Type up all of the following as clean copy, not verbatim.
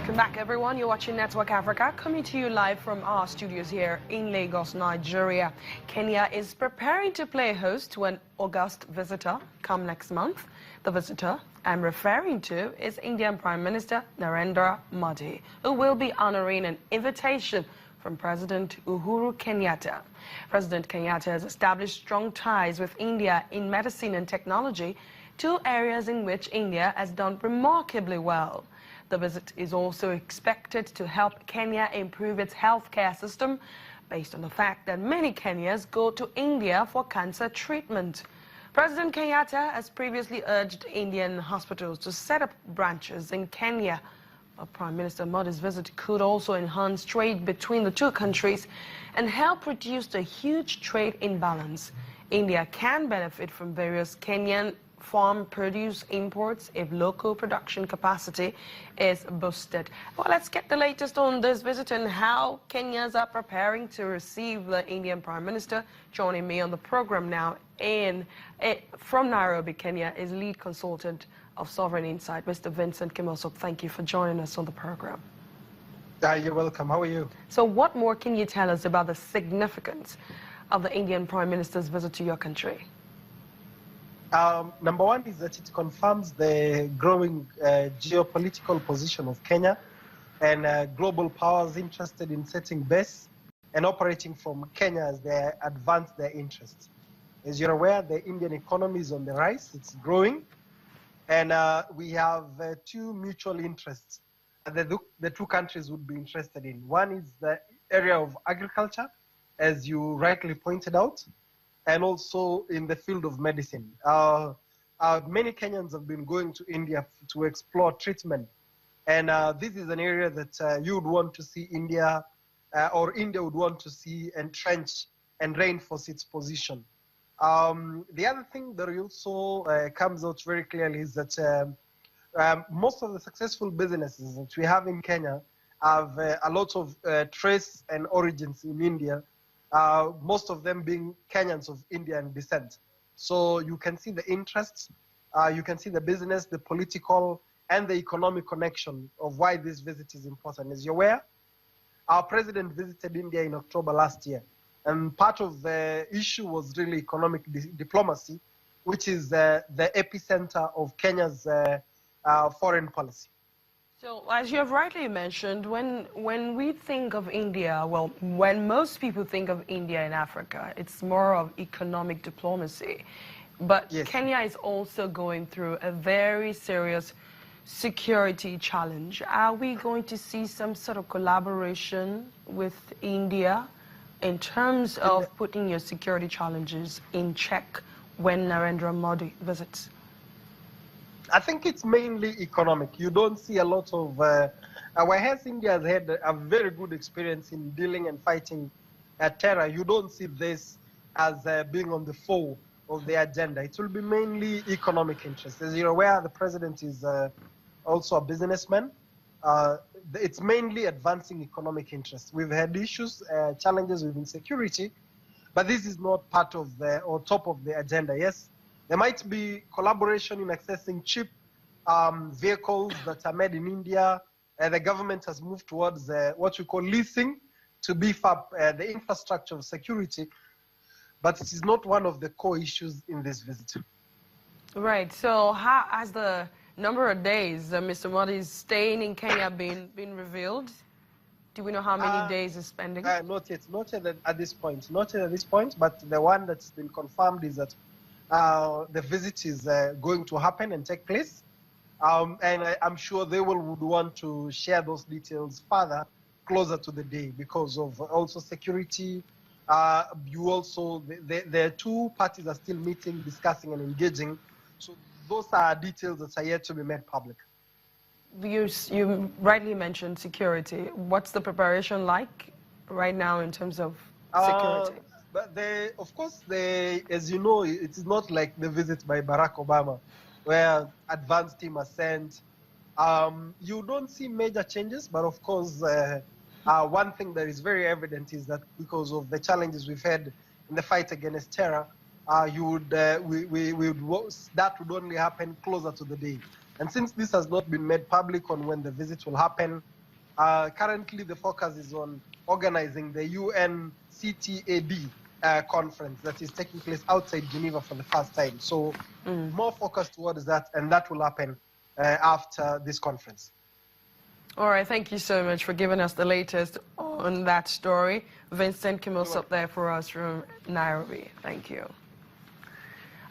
Welcome back, everyone. You're watching Network Africa, coming to you live from our studios here in Lagos, Nigeria. Kenya is preparing to play host to an August visitor come next month. The visitor I'm referring to is Indian Prime Minister Narendra Modi, who will be honoring an invitation from President Uhuru Kenyatta. President Kenyatta has established strong ties with India in medicine and technology, two areas in which India has done remarkably well. The visit is also expected to help Kenya improve its healthcare system, based on the fact that many Kenyans go to India for cancer treatment. President Kenyatta has previously urged Indian hospitals to set up branches in Kenya. Prime Minister Modi's visit could also enhance trade between the two countries and help reduce the huge trade imbalance. India can benefit from various Kenyan farm produce imports if local production capacity is boosted. Well, let's get the latest on this visit and how Kenyans are preparing to receive the Indian Prime Minister. Joining me on the program now from Nairobi, Kenya, is lead consultant of Sovereign Insight, Mr. Vincent Kimosop. Thank you for joining us on the program. You're welcome. How are you? So what more can you tell us about the significance of the Indian Prime Minister's visit to your country? Number one is that it confirms the growing geopolitical position of Kenya and global powers interested in setting base and operating from Kenya as they advance their interests. As you're aware, the Indian economy is on the rise, it's growing, and we have two mutual interests that the two countries would be interested in. One is the area of agriculture, as you rightly pointed out, and also in the field of medicine. Many Kenyans have been going to India to explore treatment. And this is an area that you would want to see India, or India would want to see entrenched and reinforce its position. The other thing that also comes out very clearly is that most of the successful businesses that we have in Kenya have a lot of trace and origins in India. Most of them being Kenyans of Indian descent. So you can see the interests, you can see the business, the political, and the economic connection of why this visit is important. As you're aware, our president visited India in October last year, and part of the issue was really economic diplomacy, which is the epicenter of Kenya's foreign policy. So, as you have rightly mentioned, when we think of India, well, when most people think of India in Africa, it's more of economic diplomacy. But yes, Kenya is also going through a very serious security challenge. Are we going to see some sort of collaboration with India in terms of putting your security challenges in check when Narendra Modi visits? I think it's mainly economic. You don't see a lot of, whereas India has had a very good experience in dealing and fighting terror, you don't see this as being on the fore of the agenda. It will be mainly economic interests. As you're aware, the president is also a businessman. It's mainly advancing economic interests. We've had issues, challenges with insecurity, but this is not part of or top of the agenda. Yes, there might be collaboration in accessing cheap vehicles that are made in India. The government has moved towards what we call leasing to beef up the infrastructure of security, but it is not one of the core issues in this visit. Right. So how has the number of days Mr. Modi is staying in Kenya been revealed? Do we know how many days he's spending? Not yet at this point. Not yet at this point, but the one that's been confirmed is that the visit is going to happen and take place, and I'm sure they would want to share those details further closer to the day because of also security. The two parties are still meeting, discussing, and engaging. So those are details that are yet to be made public. You rightly mentioned security. What's the preparation like right now in terms of security? But of course, as you know, it is not like the visit by Barack Obama, where advanced team are sent. You don't see major changes, but of course, one thing that is very evident is that because of the challenges we've had in the fight against terror, that would only happen closer to the day. And since this has not been made public on when the visit will happen, Currently, the focus is on organizing the UNCTAD conference that is taking place outside Geneva for the first time. So more focus towards that, and that will happen after this conference. All right, thank you so much for giving us the latest on that story. Vincent Kimos up there for us from Nairobi. Thank you.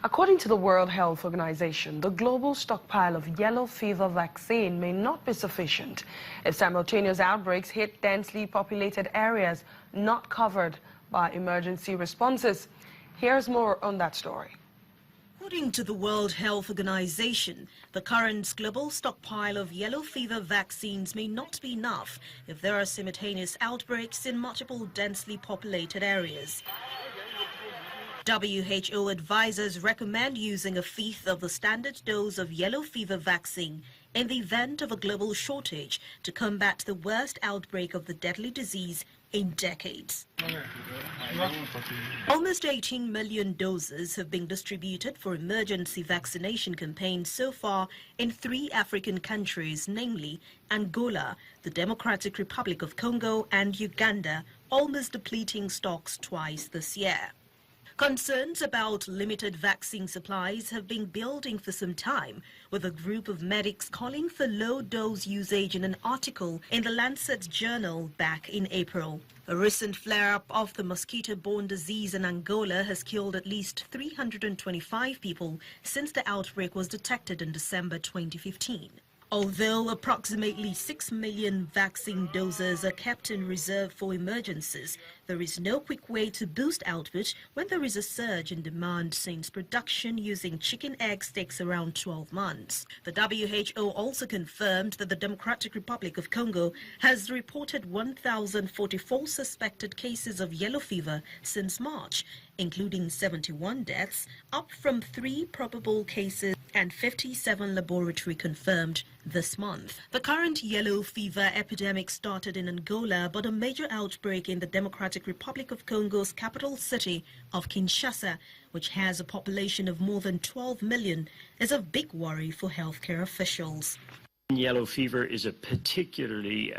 According to the World Health Organization, the global stockpile of yellow fever vaccine may not be sufficient if simultaneous outbreaks hit densely populated areas not covered by emergency responses. Here's more on that story. According to the World Health Organization, the current global stockpile of yellow fever vaccines may not be enough if there are simultaneous outbreaks in multiple densely populated areas. WHO advisors recommend using a fifth of the standard dose of yellow fever vaccine in the event of a global shortage to combat the worst outbreak of the deadly disease in decades. Almost 18 million doses have been distributed for emergency vaccination campaigns so far in 3 African countries, namely Angola, the Democratic Republic of Congo and Uganda, almost depleting stocks twice this year. Concerns about limited vaccine supplies have been building for some time, with a group of medics calling for low-dose usage in an article in the Lancet journal back in April. A recent flare-up of the mosquito-borne disease in Angola has killed at least 325 people since the outbreak was detected in December 2015. Although approximately 6 million vaccine doses are kept in reserve for emergencies, there is no quick way to boost output when there is a surge in demand since production using chicken eggs takes around 12 months. The WHO also confirmed that the Democratic Republic of Congo has reported 1,044 suspected cases of yellow fever since March, including 71 deaths, up from 3 probable cases and 57 laboratory confirmed this month. The current yellow fever epidemic started in Angola, but a major outbreak in the Democratic Republic of Congo's capital city of Kinshasa, which has a population of more than 12 million, is a big worry for healthcare officials. Yellow fever is a particularly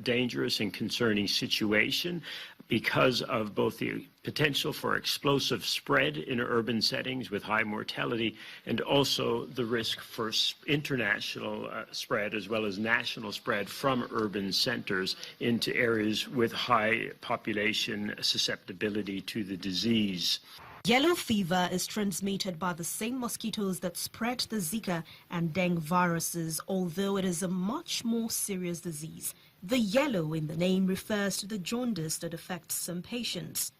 dangerous and concerning situation because of both the potential for explosive spread in urban settings with high mortality and also the risk for international spread as well as national spread from urban centers into areas with high population susceptibility to the disease. Yellow fever is transmitted by the same mosquitoes that spread the Zika and dengue viruses, although it is a much more serious disease. The yellow in the name refers to the jaundice that affects some patients.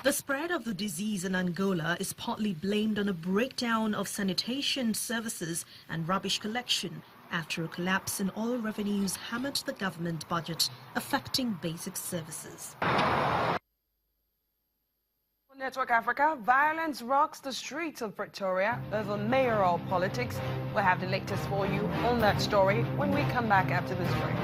The spread of the disease in Angola is partly blamed on a breakdown of sanitation services and rubbish collection after a collapse in oil revenues hammered the government budget, affecting basic services. Network Africa, violence rocks the streets of Pretoria over mayoral politics. We'll have the latest for you on that story when we come back after this break.